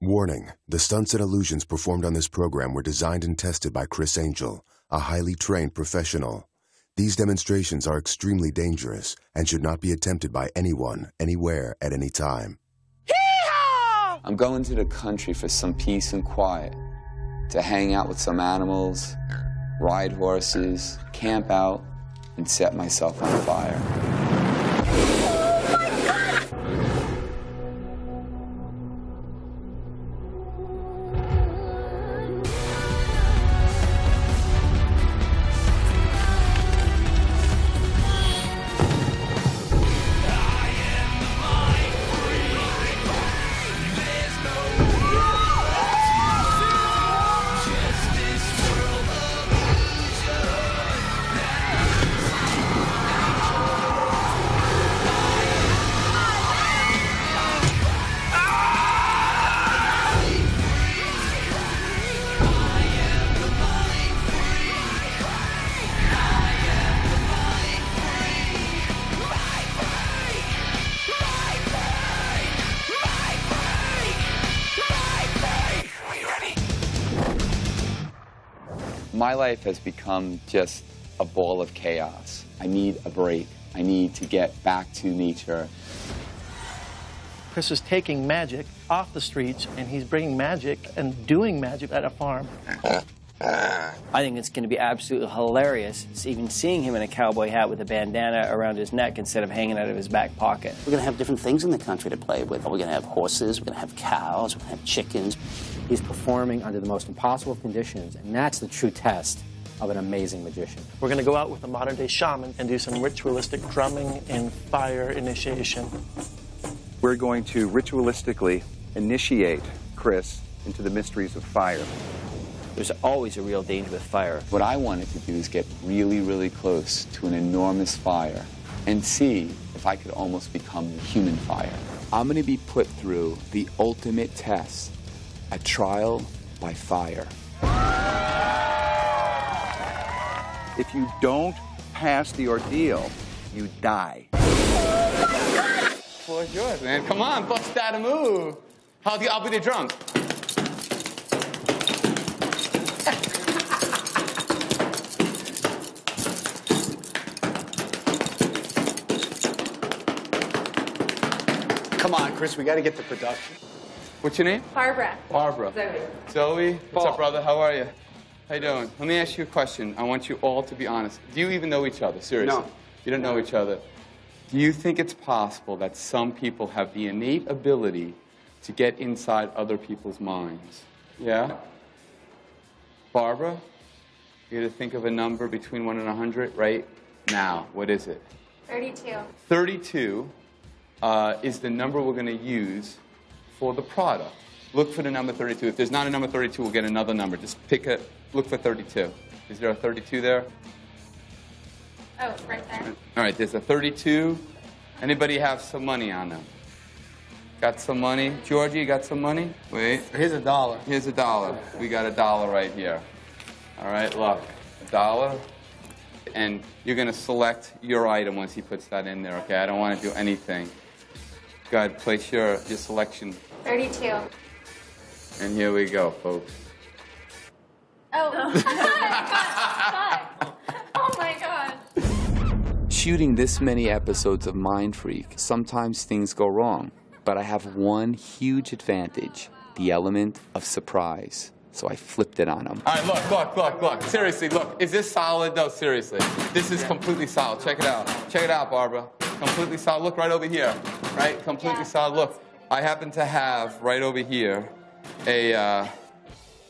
Warning, the stunts and illusions performed on this program were designed and tested by Criss, a highly trained professional. These demonstrations are extremely dangerous and should not be attempted by anyone, anywhere, at any time. Hee-haw! I'm going to the country for some peace and quiet, to hang out with some animals, ride horses, camp out, and set myself on fire. My life has become just a ball of chaos. I need a break. I need to get back to nature. Criss is taking magic off the streets, and he's bringing magic and doing magic at a farm. I think it's going to be absolutely hilarious, even seeing him in a cowboy hat with a bandana around his neck instead of hanging out of his back pocket. We're going to have different things in the country to play with. We're going to have horses, we're going to have cows, we're going to have chickens. He's performing under the most impossible conditions, and that's the true test of an amazing magician. We're going to go out with a modern-day shaman and do some ritualistic drumming and fire initiation. We're going to ritualistically initiate Criss into the mysteries of fire. There's always a real danger with fire. What I wanted to do is get really, really close to an enormous fire and see if I could almost become the human fire. I'm going to be put through the ultimate test, a trial by fire. If you don't pass the ordeal, you die. Floor's yours, man. Come on, bust that a move. I'll be the drums. Come on, Criss, we got to get to production. What's your name? Barbara. Barbara. Zoe. Zoe? What's Paul. up, brother? How are you? How you doing? Let me ask you a question. I want you all to be honest. Do you even know each other? Seriously? No. You don't know each other. Do you think it's possible that some people have the innate ability to get inside other people's minds? Yeah? Barbara? You got to think of a number between 1 and 100 right now. What is it? 32. 32 is the number we're going to use for the product. Look for the number 32. If there's not a number 32, we'll get another number. Just pick a, look for 32. Is there a 32 there? Oh, right there. All right, there's a 32. Anybody have some money on them? Got some money? Georgie, you got some money? Wait. Here's $1. Here's $1. We got $1 right here. All right, look. $1. And you're going to select your item once he puts that in there, okay? I don't want to do anything. Go ahead, place your selection. 32. And here we go, folks. Oh. Oh, my God. Shooting this many episodes of Mindfreak, sometimes things go wrong. But I have one huge advantage, the element of surprise. So I flipped it on him. All right, look. Seriously, look. Is this solid? No, seriously. This is completely solid. Check it out. Check it out, Barbara. Completely solid. Look right over here. Right? Completely solid. Look, I happen to have right over here a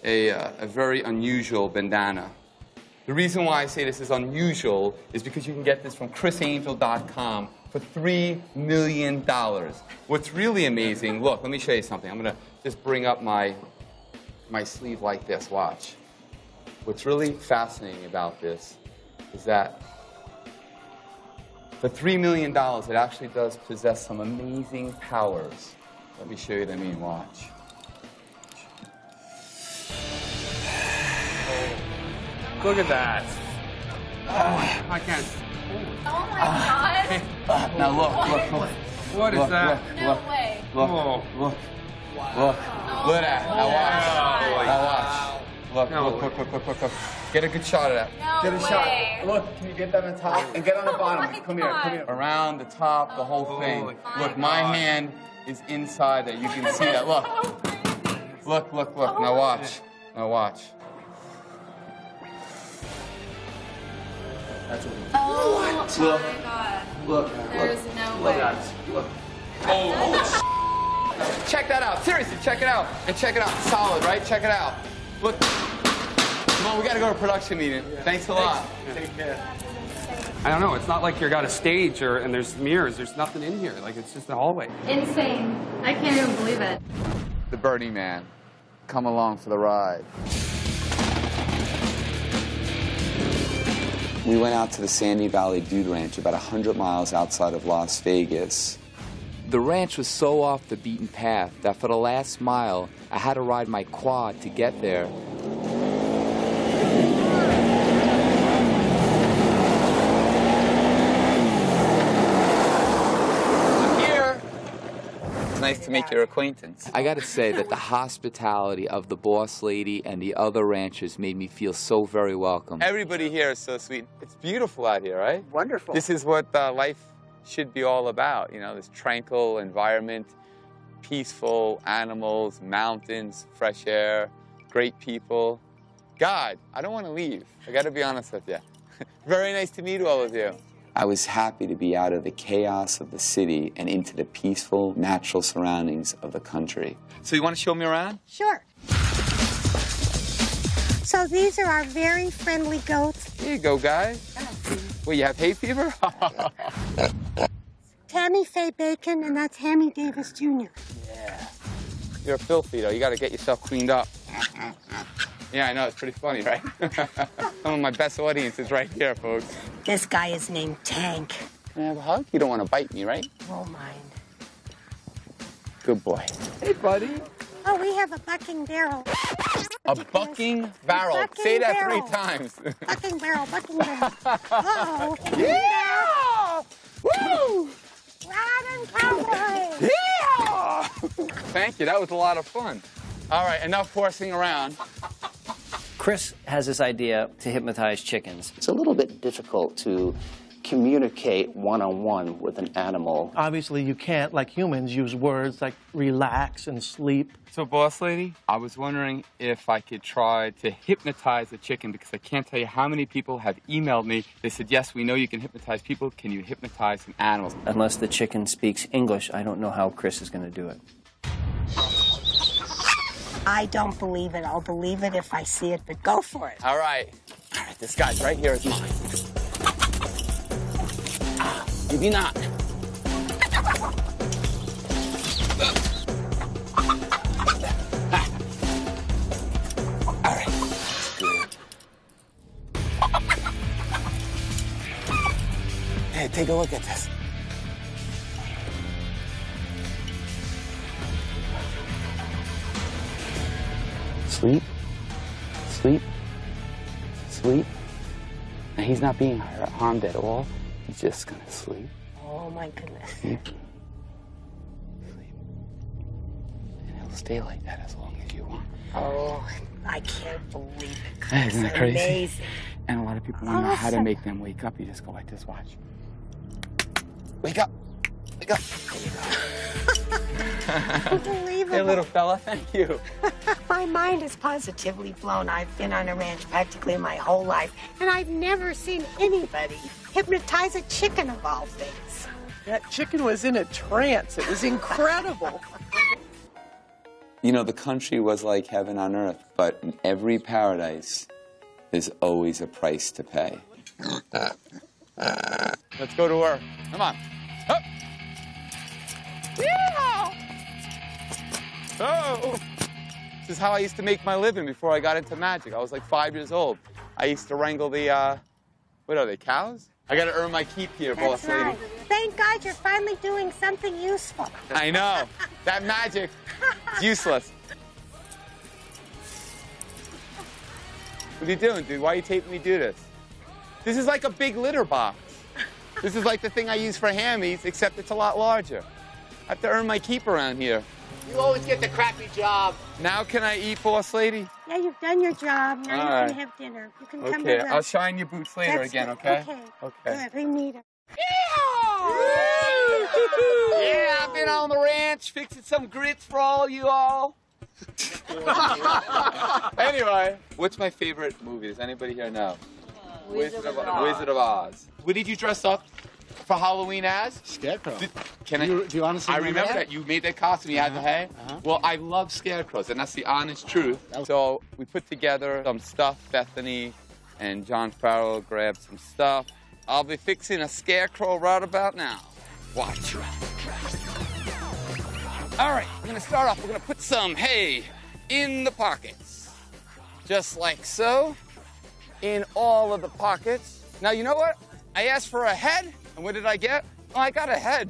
very unusual bandana. The reason why I say this is unusual is because you can get this from crissangel.com for $3 million. What's really amazing, look, let me show you something. I'm going to just bring up my sleeve like this, watch. What's really fascinating about this is that for $3 million, it actually does possess some amazing powers. Let me show you what I mean, watch. Look at that. I can't. Oh, my God. Now look. What is that? No way. Look. Look at that. Now watch. Now watch. Look. Get a good shot of that. No Get a way. shot. Look, can you get that on the top? And get on the bottom. Come here. Around the top, the whole thing. Look, my hand is inside there. You can see that. Look. Look. Now watch. That's what Oh my God. Look. There's no way. Look. Oh, check that out. Seriously, check it out. And check it out. Solid, right? Check it out. Look. Come on, we gotta go to production meeting. Thanks a lot. Take care. I don't know. It's not like you got a stage and there's mirrors. There's nothing in here. Like, it's just a hallway. Insane. I can't even believe it. The Burning Man. Come along for the ride. We went out to the Sandy Valley Dude Ranch, about 100 miles outside of Las Vegas. The ranch was so off the beaten path that for the last mile, I had to ride my quad to get there. Nice to make your acquaintance. I gotta say that the hospitality of the boss lady and the other ranchers made me feel so very welcome. Everybody here is so sweet. It's beautiful out here, right? Wonderful. This is what life should be all about, you know, this tranquil environment, peaceful animals, mountains, fresh air, great people. God, I don't want to leave. I gotta be honest with you. Very nice to meet all of you. I was happy to be out of the chaos of the city and into the peaceful, natural surroundings of the country. So you want to show me around? Sure. So these are our very friendly goats. Here you go, guys. Well, you have hay fever? Tammy Faye Bacon, and that's Hammy Davis Jr. Yeah. You're filthy, though. You got to get yourself cleaned up. Yeah, I know. It's pretty funny, right? Some of my best audience is right here, folks. This guy is named Tank. Can I have a hug? You don't want to bite me, right? Won't mind. Good boy. Hey, buddy. Oh, we have a bucking barrel. A bucking barrel. Bucking Say that barrel. 3 times. Bucking barrel, bucking barrel. Uh-oh. Yeah! Woo! Riding cowboy. Yeah! Thank you. That was a lot of fun. All right, enough horsing around. Chris has this idea to hypnotize chickens. It's a little bit difficult to communicate one-on-one with an animal. Obviously, you can't, like humans, use words like relax and sleep. So, boss lady, I was wondering if I could try to hypnotize a chicken, because I can't tell you how many people have emailed me. They said, yes, we know you can hypnotize people. Can you hypnotize an animal? Unless the chicken speaks English, I don't know how Chris is going to do it. I don't believe it. I'll believe it if I see it, but go for it. All right. All right, this guy's right here is mine. Maybe not. All right. Good. Hey, take a look at this. Sleep, sleep, sleep. And he's not being harmed at all. He's just gonna sleep. Oh, my goodness. Sleep. Sleep. And he'll stay like that as long as you want. Oh, I can't believe it. Hey, isn't that crazy? Amazing. And a lot of people don't know how to make them wake up. You just go like this, watch. Wake up. Wake up. There you go. Unbelievable. Hey, little fella, thank you. My mind is positively blown. I've been on a ranch practically my whole life, and I've never seen anybody hypnotize a chicken of all things. That chicken was in a trance. It was incredible. You know, the country was like heaven on earth, but in every paradise, there's always a price to pay. Let's go to work. Come on. Up. Yeah! Oh! This is how I used to make my living before I got into magic. I was like 5 years old. I used to wrangle the, what are they, cows? I gotta earn my keep here, boss lady. Right. Thank God you're finally doing something useful. I know. That magic is useless. What are you doing, dude? Why are you taping me do this? This is like a big litter box. This is like the thing I use for hammies, except it's a lot larger. I have to earn my keep around here. You always get the crappy job. Now can I eat, boss lady? Yeah, you've done your job. Now All you right. can have dinner. You can come Okay, to the... I'll shine your boots later That's again, it. okay? Okay. Good. We need it. Yeah, I've been on the ranch fixing some grits for all you all. Anyway, what's my favorite movie? Does anybody here know? Wizard of Oz. What did you dress up for Halloween as? Scarecrow. Do you honestly I remember that. You made that costume. You had the hay. Well, I love scarecrows, and that's the honest truth. So we put together some stuff. Bethany and John Farrell grabbed some stuff. I'll be fixing a scarecrow right about now. Watch. All right, we're gonna start off. We're gonna put some hay in the pockets, just like so. In all of the pockets. Now, you know what? I asked for a head, and what did I get? Well, I got a head,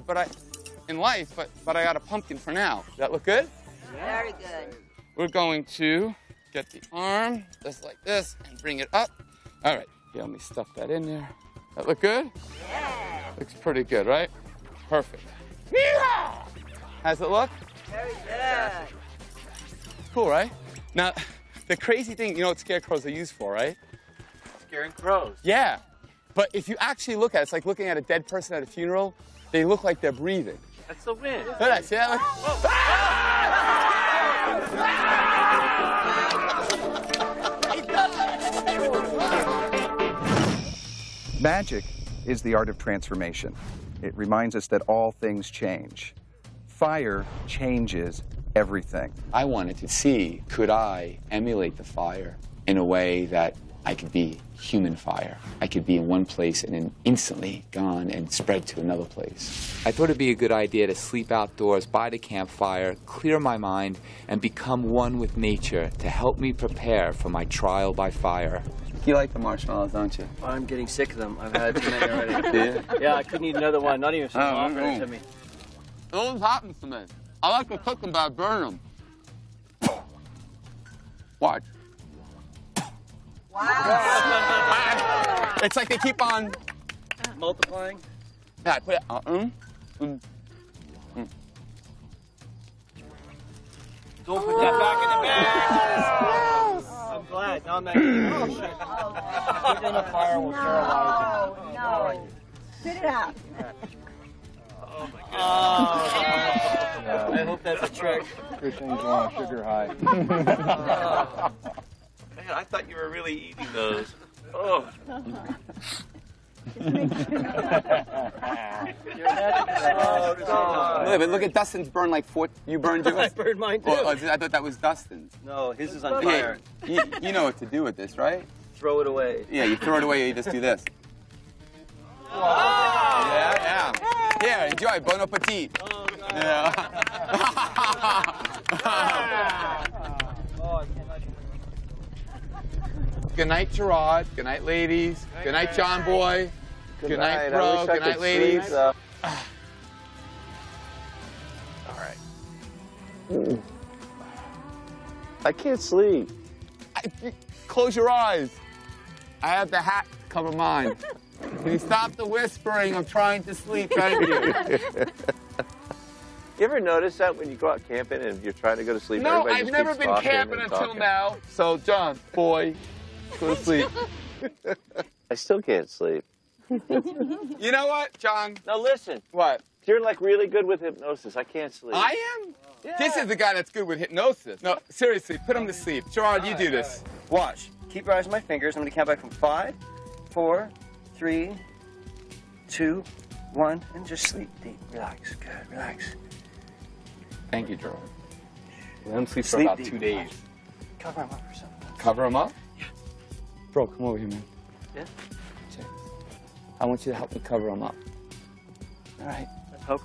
in life, but I got a pumpkin for now. Does that look good? Very good. We're going to get the arm, just like this, and bring it up. All right, yeah, let me stuff that in there. That look good? Yeah. Looks pretty good, right? Perfect. Yeah! How's it look? Very good. Cool, right? Now, the crazy thing, you know what scarecrows are used for, right? Scaring crows. Yeah, but if you actually look at it, it's like looking at a dead person at a funeral. They look like they're breathing. That's the wind. Look at that, see that? Magic is the art of transformation. It reminds us that all things change. Fire changes everything. I wanted to see, could I emulate the fire in a way that I could be human fire. I could be in one place and then instantly gone and spread to another place. I thought it'd be a good idea to sleep outdoors by the campfire, clear my mind, and become one with nature to help me prepare for my trial by fire. You like the marshmallows, don't you? I'm getting sick of them. I've had too many already. Yeah? Yeah, I couldn't eat another one. Not even if someone offered it to me. It always happens to me. I like to cook them, but I burn them. Watch. Wow. It's like they keep on multiplying. Yeah, I put it. Don't put that back in the bag. I'm glad. Now I'm actually. Put it in the fire. We'll sterilize it. No. Spit it out. Oh my God. I hope that's a trick. Good thing you're on sugar high. Man, I thought you were really eating those. Oh. Look at Dustin's burn like 4. You burned yours? I burned mine too. I thought that was Dustin's. No, his is on fire. You know what to do with this, right? Throw it away. Yeah, you throw it away or you just do this. Wow. Yeah. Here, enjoy. Bon appetit. Oh, God. Yeah. Good night, Gerard. Good night, ladies. Good night, John Boy. Good night, bro. Good night, ladies. All right. I can't sleep. Close your eyes. I have the hat cover mine. Can you stop the whispering? I'm trying to sleep. Thank you. You ever notice that when you go out camping and you're trying to go to sleep? No, everybody I've just never keeps been talking camping and until talking? now. So, John, boy, go to sleep. I still can't sleep. You know what, John? Now listen. What? You're like really good with hypnosis. I can't sleep. I am? Yeah. This is the guy that's good with hypnosis. No, seriously, put him to sleep. Gerard, you do this. Watch. Keep your eyes on my fingers. I'm going to count back from 5, 4, 3, 2, 1, and just sleep deep. Relax. Good. Relax. Thank you, Gerard. Let him sleep for Sleep about deep. 2 days. Cover him up or something. Cover him up? Yeah. Bro, come over here, man. Yeah? Check. I want you to help me cover him up. All right. Let's hope.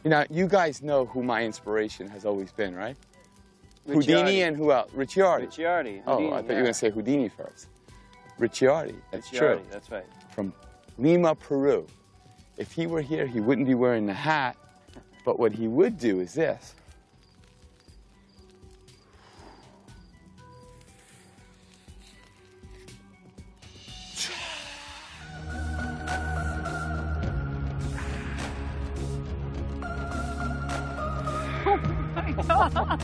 You know, you guys know who my inspiration has always been, right? Ricciardi. Houdini and who else? Ricciardi. Ricciardi. Oh, Houdini, I thought you were going to say Houdini first. Ricciardi. That's Ricciardi, true. that's right. From Lima, Peru. If he were here, he wouldn't be wearing the hat, but what he would do is this. God.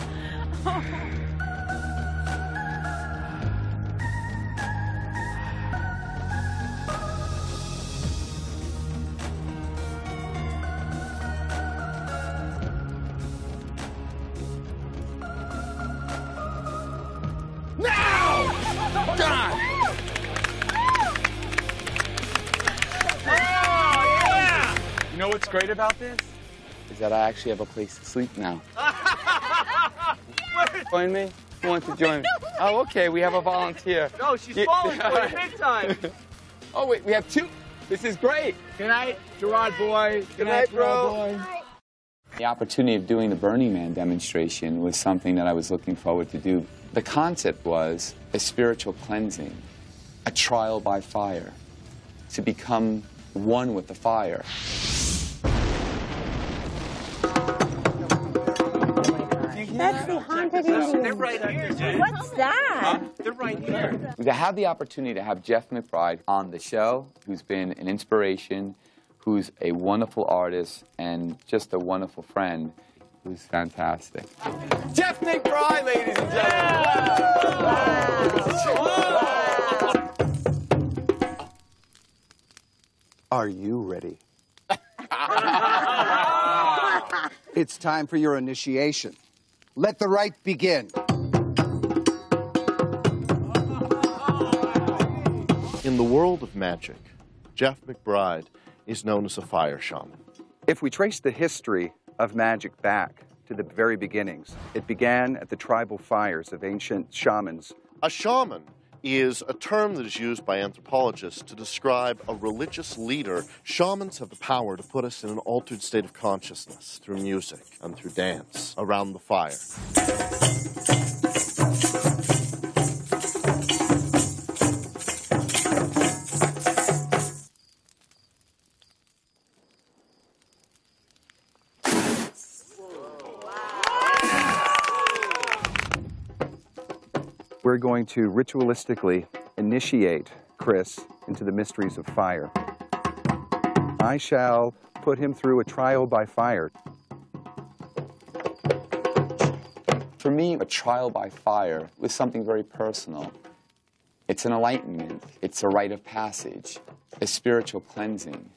You know what's great about this? Is that I actually have a place to sleep now. Join me? Who wants to join me? Oh, okay, we have a volunteer. No, she's falling for it big time. Oh, wait, we have two. This is great. Good night, Gerard boy. Good night, bro. The opportunity of doing the Burning Man demonstration was something that I was looking forward to do. The concept was a spiritual cleansing, a trial by fire, to become one with the fire. That's the haunted Indian. They're right here, Jay. What's that? Huh? They're right here. To have the opportunity to have Jeff McBride on the show, who's been an inspiration, who's a wonderful artist, and just a wonderful friend, who's fantastic. Jeff McBride, ladies and gentlemen! Are you ready? It's time for your initiation. Let the rite begin. In the world of magic, Jeff McBride is known as a fire shaman. If we trace the history of magic back to the very beginnings, it began at the tribal fires of ancient shamans. A shaman is a term that is used by anthropologists to describe a religious leader. Shamans have the power to put us in an altered state of consciousness through music and through dance around the fire. We're going to ritualistically initiate Chris into the mysteries of fire. I shall put him through a trial by fire. For me, a trial by fire was something very personal. It's an enlightenment. It's a rite of passage, a spiritual cleansing.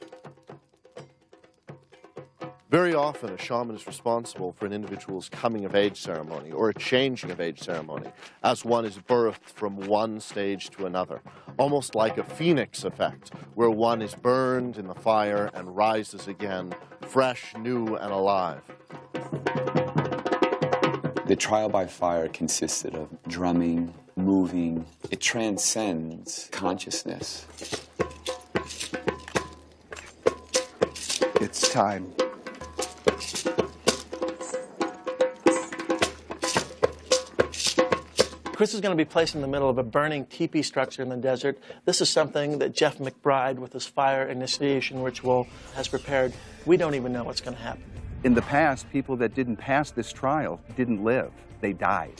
Very often, a shaman is responsible for an individual's coming-of-age ceremony or a changing-of-age ceremony, as one is birthed from one stage to another, almost like a phoenix effect, where one is burned in the fire and rises again, fresh, new, and alive. The trial by fire consisted of drumming, moving. It transcends consciousness. It's time. Chris is going to be placed in the middle of a burning teepee structure in the desert. This is something that Jeff McBride, with his fire initiation ritual, has prepared. We don't even know what's going to happen. In the past, people that didn't pass this trial didn't live. They died.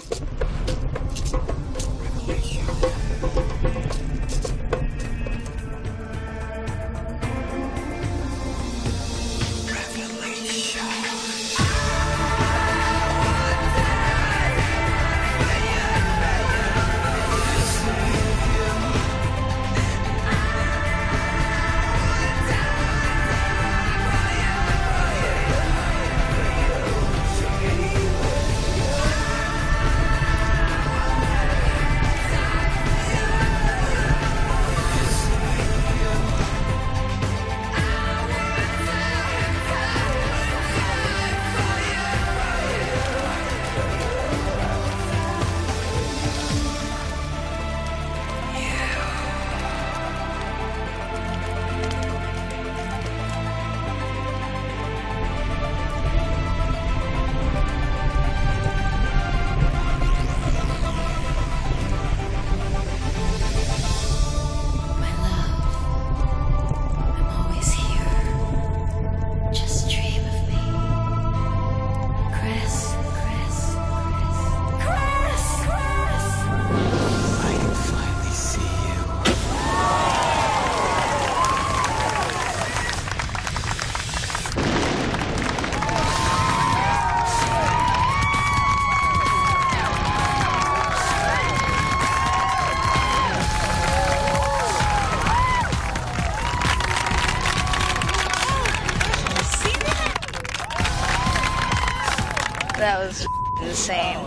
That was insane.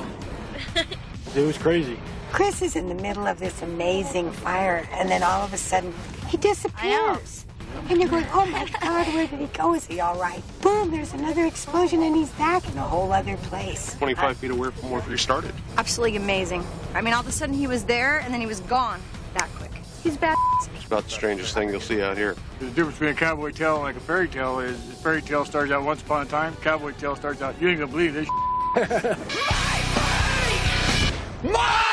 It was crazy. Chris is in the middle of this amazing fire, and then all of a sudden, he disappears. And you're going, oh my God, where did he go? Is he all right? Boom, there's another explosion, and he's back in a whole other place. 25 feet away from where you started. Absolutely amazing. I mean, all of a sudden he was there, and then he was gone that quick. He's bad. It's about the strangest thing you'll see out here. The difference between a cowboy tale and like a fairy tale is a fairy tale starts out once upon a time, cowboy tale starts out, you ain't gonna believe this. My